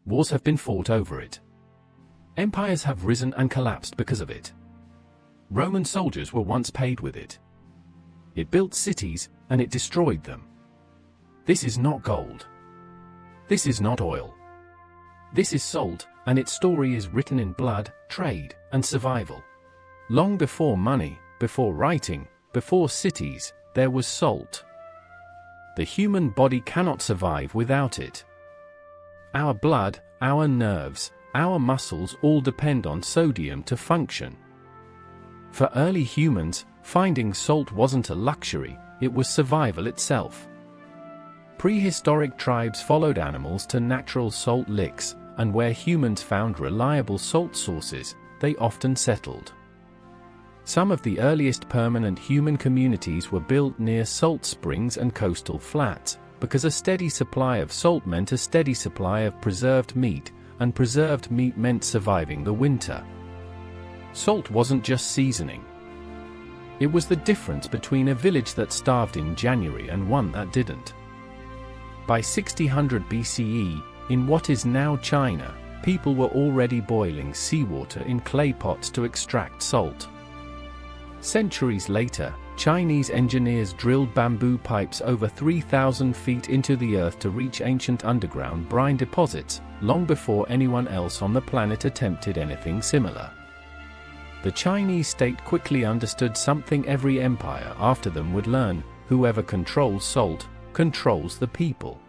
Wars have been fought over it. Empires have risen and collapsed because of it. Roman soldiers were once paid with it. It built cities, and it destroyed them. This is not gold. This is not oil. This is salt, and its story is written in blood, trade, and survival. Long before money, before writing, before cities, there was salt. The human body cannot survive without it. Our blood, our nerves, our muscles all depend on sodium to function. For early humans, finding salt wasn't a luxury, it was survival itself. Prehistoric tribes followed animals to natural salt licks, and where humans found reliable salt sources, they often settled. Some of the earliest permanent human communities were built near salt springs and coastal flats, because a steady supply of salt meant a steady supply of preserved meat, and preserved meat meant surviving the winter. Salt wasn't just seasoning. It was the difference between a village that starved in January and one that didn't. By 600 BCE, in what is now China, people were already boiling seawater in clay pots to extract salt. Centuries later, Chinese engineers drilled bamboo pipes over 3,000 feet into the earth to reach ancient underground brine deposits, long before anyone else on the planet attempted anything similar. The Chinese state quickly understood something every empire after them would learn: whoever controls salt, controls the people.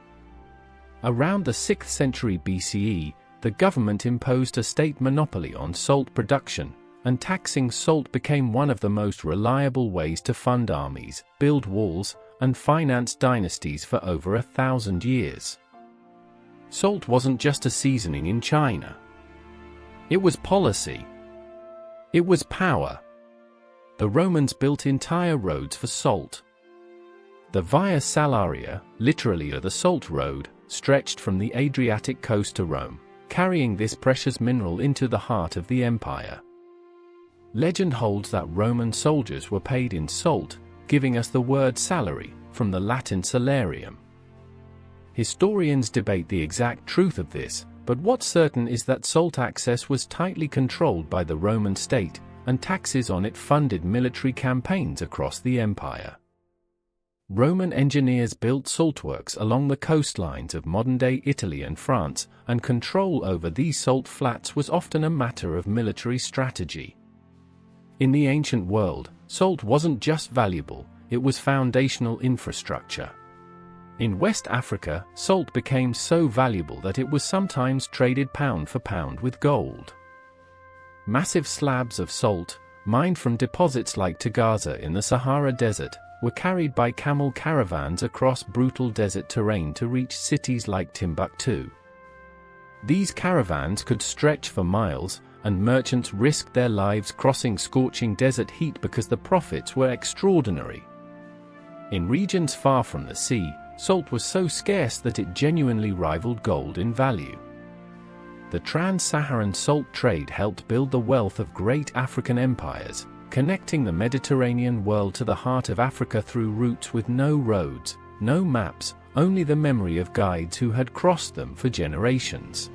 Around the 6th century BCE, the government imposed a state monopoly on salt production, and taxing salt became one of the most reliable ways to fund armies, build walls, and finance dynasties for over 1,000 years. Salt wasn't just a seasoning in China. It was policy. It was power. The Romans built entire roads for salt. The Via Salaria, literally the Salt Road, stretched from the Adriatic coast to Rome, carrying this precious mineral into the heart of the empire. Legend holds that Roman soldiers were paid in salt, giving us the word salary, from the Latin salarium. Historians debate the exact truth of this, but what's certain is that salt access was tightly controlled by the Roman state, and taxes on it funded military campaigns across the empire. Roman engineers built saltworks along the coastlines of modern-day Italy and France, and control over these salt flats was often a matter of military strategy. In the ancient world, salt wasn't just valuable, it was foundational infrastructure. In West Africa, salt became so valuable that it was sometimes traded pound for pound with gold. Massive slabs of salt, mined from deposits like Tagaza in the Sahara Desert, were carried by camel caravans across brutal desert terrain to reach cities like Timbuktu. These caravans could stretch for miles, and merchants risked their lives crossing scorching desert heat because the profits were extraordinary. In regions far from the sea, salt was so scarce that it genuinely rivaled gold in value. The trans-Saharan salt trade helped build the wealth of great African empires, connecting the Mediterranean world to the heart of Africa through routes with no roads, no maps, only the memory of guides who had crossed them for generations.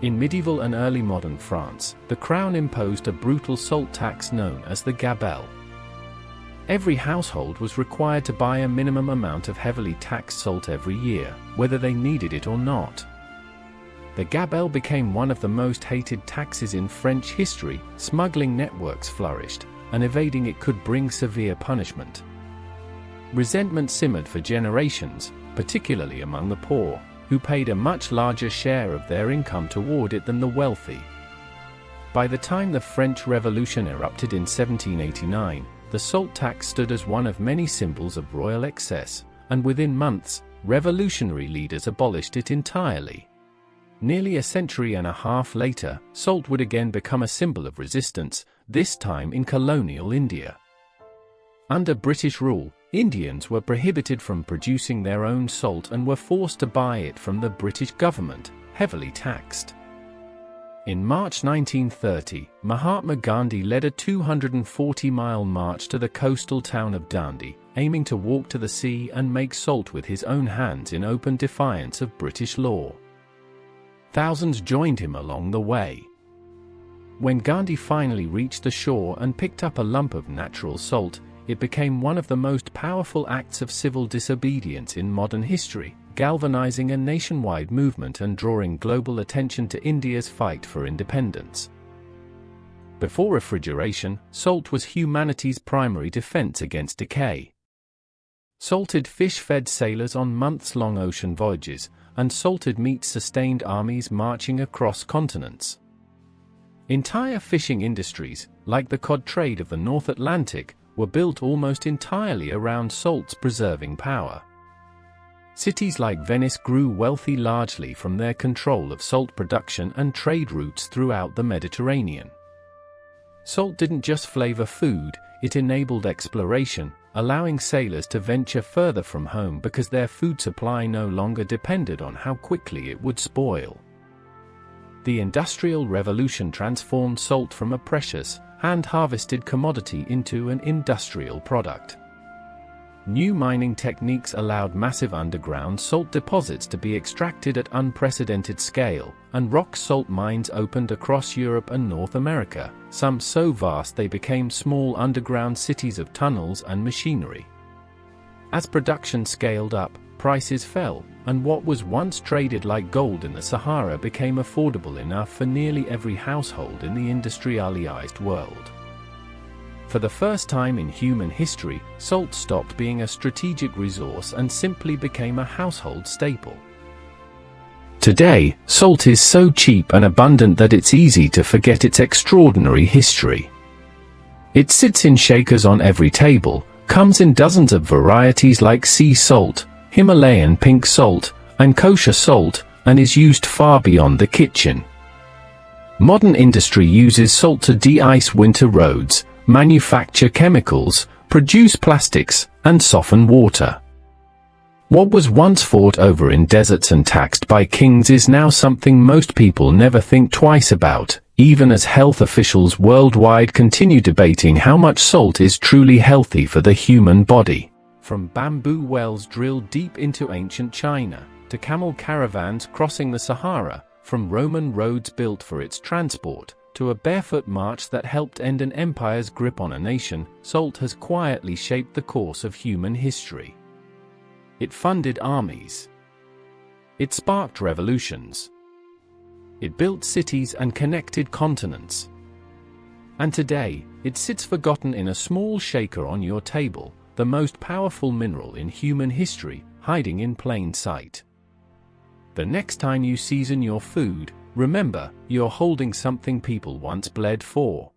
In medieval and early modern France, the crown imposed a brutal salt tax known as the gabelle. Every household was required to buy a minimum amount of heavily taxed salt every year, whether they needed it or not. The gabelle became one of the most hated taxes in French history. Smuggling networks flourished, and evading it could bring severe punishment. Resentment simmered for generations, particularly among the poor, who paid a much larger share of their income toward it than the wealthy. By the time the French Revolution erupted in 1789, the salt tax stood as one of many symbols of royal excess, and within months, revolutionary leaders abolished it entirely. Nearly a century and a half later, salt would again become a symbol of resistance, this time in colonial India. Under British rule, Indians were prohibited from producing their own salt and were forced to buy it from the British government, heavily taxed. In March 1930, Mahatma Gandhi led a 240-mile march to the coastal town of Dandi, aiming to walk to the sea and make salt with his own hands in open defiance of British law. Thousands joined him along the way. When Gandhi finally reached the shore and picked up a lump of natural salt, it became one of the most powerful acts of civil disobedience in modern history, galvanizing a nationwide movement and drawing global attention to India's fight for independence. Before refrigeration, salt was humanity's primary defense against decay. Salted fish fed sailors on months-long ocean voyages, and salted meat sustained armies marching across continents. Entire fishing industries, like the cod trade of the North Atlantic, were built almost entirely around salt's preserving power. Cities like Venice grew wealthy largely from their control of salt production and trade routes throughout the Mediterranean. Salt didn't just flavor food, it enabled exploration, allowing sailors to venture further from home because their food supply no longer depended on how quickly it would spoil. The Industrial Revolution transformed salt from a precious, hand-harvested commodity into an industrial product. New mining techniques allowed massive underground salt deposits to be extracted at unprecedented scale, and rock salt mines opened across Europe and North America, some so vast they became small underground cities of tunnels and machinery. As production scaled up, prices fell, and what was once traded like gold in the Sahara became affordable enough for nearly every household in the industrialized world. For the first time in human history, salt stopped being a strategic resource and simply became a household staple. Today, salt is so cheap and abundant that it's easy to forget its extraordinary history. It sits in shakers on every table, comes in dozens of varieties like sea salt, Himalayan pink salt, and kosher salt, and is used far beyond the kitchen. Modern industry uses salt to de-ice winter roads, manufacture chemicals, produce plastics, and soften water. What was once fought over in deserts and taxed by kings is now something most people never think twice about, even as health officials worldwide continue debating how much salt is truly healthy for the human body. From bamboo wells drilled deep into ancient China, to camel caravans crossing the Sahara, from Roman roads built for its transport, to a barefoot march that helped end an empire's grip on a nation, salt has quietly shaped the course of human history. It funded armies. It sparked revolutions. It built cities and connected continents. And today, it sits forgotten in a small shaker on your table, the most powerful mineral in human history, hiding in plain sight. The next time you season your food, remember, you're holding something people once bled for.